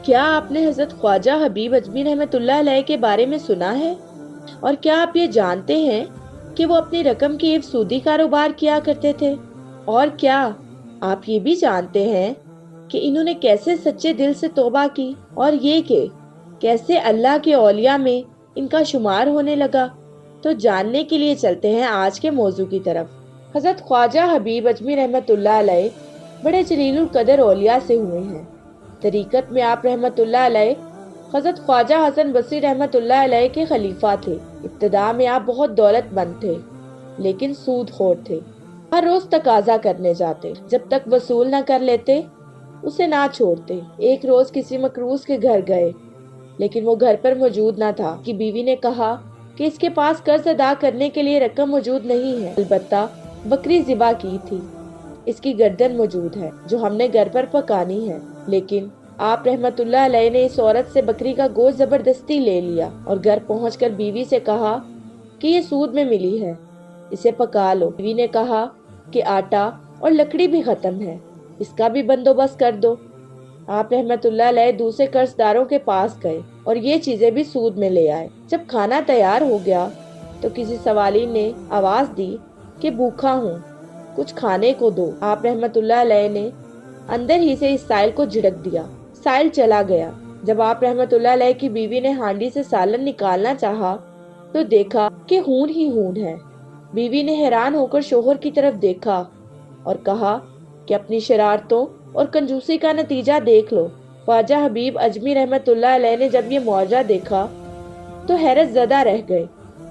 کیا آپ نے حضرت خواجہ حبیب اجمی رحمۃ اللہ علیہ کے بارے میں سنا ہے؟ اور کیا آپ یہ جانتے ہیں کہ وہ اپنی رقم کی ایک سودی کاروبار کیا کرتے تھے؟ اور کیا آپ یہ بھی جانتے ہیں کہ انہوں نے کیسے سچے دل سے توبہ کی، اور یہ کہ کیسے اللہ کے اولیاء میں ان کا شمار ہونے لگا؟ تو جاننے کے لیے چلتے ہیں آج کے موضوع کی طرف۔ حضرت خواجہ حبیب اجمی رحمۃ اللہ علیہ بڑے جلیل القدر اولیاء سے ہوئے ہیں۔ طریقت میں آپ رحمۃ اللہ علیہ حضرت خواجہ حسن بصری رحمۃ اللہ علیہ کے خلیفہ تھے۔ ابتدا میں آپ بہت دولت مند تھے، لیکن سود خور تھے۔ ہر روز تقاضا کرنے جاتے، جب تک وصول نہ کر لیتے اسے نہ چھوڑتے۔ ایک روز کسی مقروض کے گھر گئے، لیکن وہ گھر پر موجود نہ تھا۔ کی بیوی نے کہا کہ اس کے پاس قرض ادا کرنے کے لیے رقم موجود نہیں ہے، البتہ بکری ذبح کی تھی، اس کی گردن موجود ہے جو ہم نے گھر پر پکانی ہے۔ لیکن آپ رحمت اللہ علیہ نے اس عورت سے بکری کا گوشت زبردستی لے لیا اور گھر پہنچ کر بیوی سے کہا کہ یہ سود میں ملی ہے، اسے پکا لو۔ بیوی نے کہا کہ آٹا اور لکڑی بھی ختم ہے، اس کا بھی بندوبست کر دو۔ آپ رحمت اللہ علیہ دوسرے قرض داروں کے پاس گئے اور یہ چیزیں بھی سود میں لے آئے۔ جب کھانا تیار ہو گیا تو کسی سوالی نے آواز دی کہ بھوکا ہوں، کچھ کھانے کو دو۔ آپ رحمت اللہ علیہ نے اندر ہی سے اس سائل کو جھڑک دیا، سائل چلا گیا۔ جب آپ رحمت اللہ علیہ کی بیوی نے ہانڈی سے سالن نکالنا چاہا تو دیکھا کہ خون ہی خون ہے۔ بیوی نے حیران ہو کر شوہر کی طرف دیکھا اور کہا کہ اپنی شرارتوں اور کنجوسی کا نتیجہ دیکھ لو۔ خواجہ حبیب اجمی رحمت اللہ علیہ نے جب یہ معجزہ دیکھا تو حیرت زدہ رہ گئے۔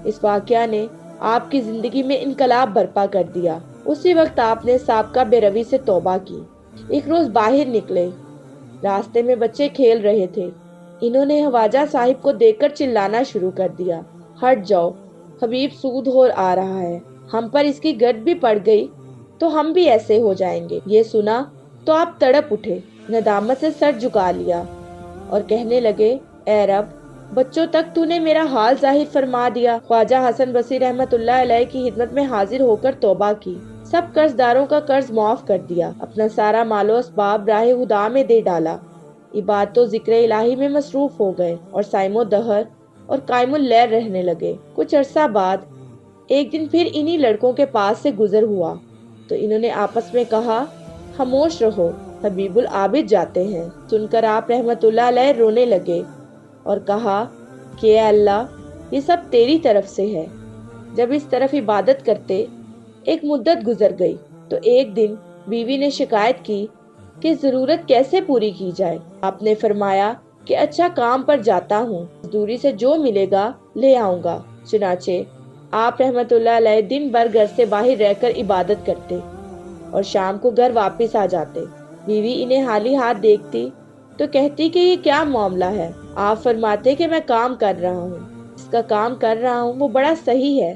اس واقعہ نے آپ کی زندگی میں انقلاب برپا کر دیا۔ اسی وقت آپ نے سابقہ بے روی سے توبہ کی۔ ایک روز باہر نکلے، راستے میں بچے کھیل رہے تھے۔ انہوں نے خواجہ صاحب کو دیکھ کر چلانا شروع کر دیا، ہٹ جاؤ، حبیب سود ہو آ رہا ہے، ہم پر اس کی گرد بھی پڑ گئی تو ہم بھی ایسے ہو جائیں گے۔ یہ سنا تو آپ تڑپ اٹھے، ندامت سے سر جھکا لیا اور کہنے لگے، اے رب، بچوں تک تو نے میرا حال ظاہر فرما دیا۔ خواجہ حسن بصری رحمت اللہ علیہ کی خدمت میں حاضر ہو کر توبہ کی، سب قرض داروں کا قرض معاف کر دیا، اپنا سارا مال و اسباب راہ خدا میں دے ڈالا، عبادت و ذکر الہی میں مصروف ہو گئے اور صائم و دہر اور قائم اللیل رہنے لگے۔ کچھ عرصہ بعد ایک دن پھر انہی لڑکوں کے پاس سے گزر ہوا تو انہوں نے آپس میں کہا، خاموش رہو، حبیب العابد جاتے ہیں۔ سن کر آپ رحمت اللہ علیہ رونے لگے اور کہا کہ اے اللہ، یہ سب تیری طرف سے ہے۔ جب اس طرف عبادت کرتے ایک مدت گزر گئی تو ایک دن بیوی نے شکایت کی کہ ضرورت کیسے پوری کی جائے۔ آپ نے فرمایا کہ اچھا کام پر جاتا ہوں، مزدوری سے جو ملے گا لے آؤں گا۔ چنانچہ آپ رحمت اللہ علیہ دن بھر گھر سے باہر رہ کر عبادت کرتے اور شام کو گھر واپس آ جاتے۔ بیوی انہیں حالی ہاتھ دیکھتی تو کہتی کہ یہ کیا معاملہ ہے؟ آپ فرماتے کہ میں کام کر رہا ہوں، اس کا کام کر رہا ہوں وہ بڑا صحیح ہے،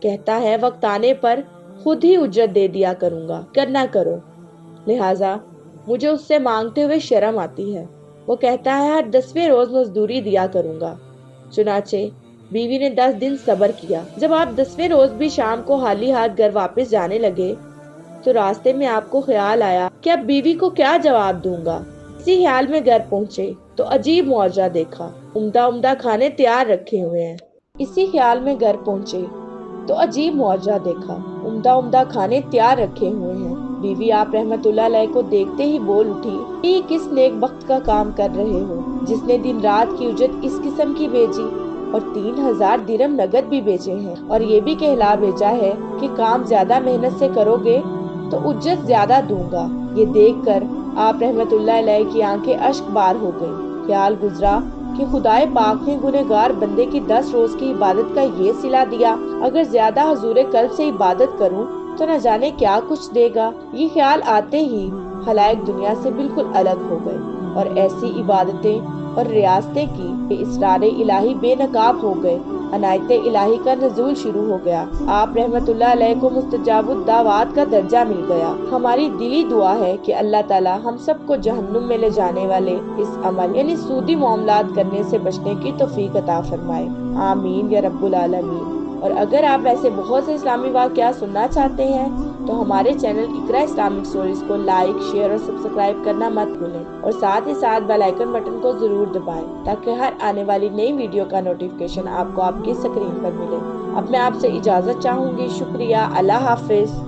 کہتا ہے وقت آنے پر خود ہی اجرت دے دیا کروں گا، کرنا کرو، لہٰذا مجھے اس سے مانگتے ہوئے شرم آتی ہے۔ وہ کہتا ہے ہر 10ویں روز مزدوری دیا کروں گا۔ چنانچہ بیوی نے 10 دن صبر کیا۔ جب آپ 10ویں روز بھی شام کو خالی ہاتھ گھر واپس جانے لگے تو راستے میں آپ کو خیال آیا کہ اب بیوی کو کیا جواب دوں گا۔ اسی خیال میں گھر پہنچے تو عجیب معجزہ دیکھا، عمدہ عمدہ کھانے تیار رکھے ہوئے ہیں۔ اسی خیال میں گھر پہنچے تو عجیب معجزہ دیکھا، عمدہ عمدہ کھانے تیار رکھے ہوئے ہیں۔ بیوی آپ رحمت اللہ علیہ کو دیکھتے ہی بول اٹھی، یہ کس نیک بخت کا کام کر رہے ہو جس نے دن رات کی اجرت اس قسم کی بھیجی اور 3000 درہم نگد بھی بھیجے ہیں، اور یہ بھی کہلا بھیجا ہے کہ کام زیادہ محنت سے کرو گے تو اجرت زیادہ دوں گا۔ یہ دیکھ کر آپ رحمت اللہ علیہ کی آنکھیں اشک بار ہو گئی۔ خیال گزرا کہ خدائے پاک نے گنہگار بندے کی 10 روز کی عبادت کا یہ صلہ دیا، اگر زیادہ حضور قلب سے عبادت کروں تو نہ جانے کیا کچھ دے گا۔ یہ خیال آتے ہی خلائق دنیا سے بالکل الگ ہو گئے اور ایسی عبادتیں اور ریاستیں کی کہ اسرار الہی بے نقاب ہو گئے، عنایت الہی کا نزول شروع ہو گیا۔ آپ رحمت اللہ علیہ کو مستجاب الدعوات کا درجہ مل گیا۔ ہماری دلی دعا ہے کہ اللہ تعالی ہم سب کو جہنم میں لے جانے والے اس عمل یعنی سودی معاملات کرنے سے بچنے کی توفیق عطا فرمائے، آمین یا رب العالمین۔ اور اگر آپ ایسے بہت سے اسلامی واقعات سننا چاہتے ہیں تو ہمارے چینل اقرا اسلامک سٹوریز کو لائک، شیئر اور سبسکرائب کرنا مت بھولیں، اور ساتھ ہی ساتھ بیل آئیکن بٹن کو ضرور دبائیں تاکہ ہر آنے والی نئی ویڈیو کا نوٹیفیکیشن آپ کو آپ کی اسکرین پر ملے۔ اب میں آپ سے اجازت چاہوں گی۔ شکریہ، اللہ حافظ۔